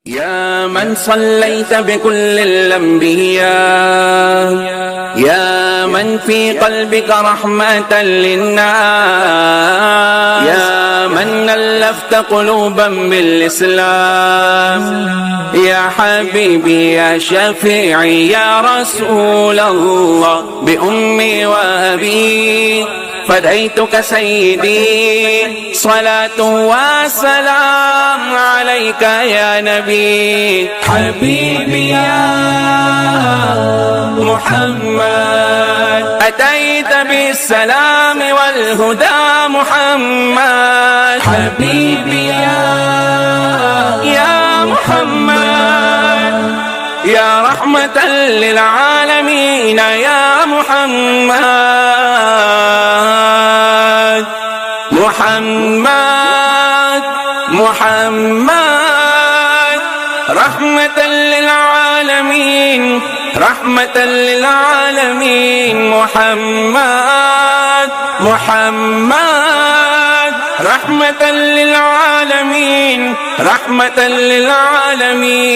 يا من صليت بكل الأنبياء، يا من في قلبك رحمة للناس، يا من ألفت قلوبا بالإسلام، يا حبيبي يا شفيعي يا رسول الله، بأمي وأبي فديتك سيدي، صلاة وسلام عليك يا نبي. حبيبي يا محمد أتيت بالسلام والهدى محمد. حبيبي يا محمد يا رحمة للعالمين يا محمد. محمد رحمة للعالمين، رحمة للعالمين. محمد رحمة للعالمين، رحمة للعالمين.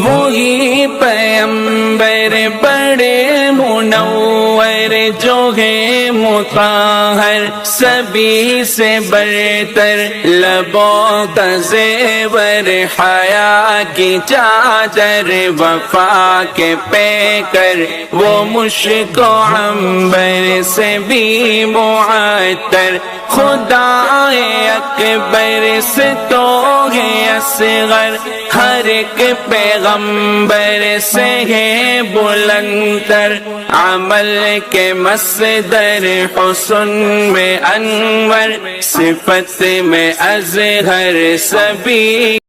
وہی پیغمبر بڑے منور جو ہے مطہر، سبھی سے برتر لبوں کا زیور، حیا کی چادر وفا کے پیکر، وہ مشک و عنبر سے بھی معطر، خدائے اکبر سے تو ہے اصغر، ہر ایک پیغمبر سے ہے بلندر، عمل کے مصدر حسن میں انور، صفت میں اظہر سبھی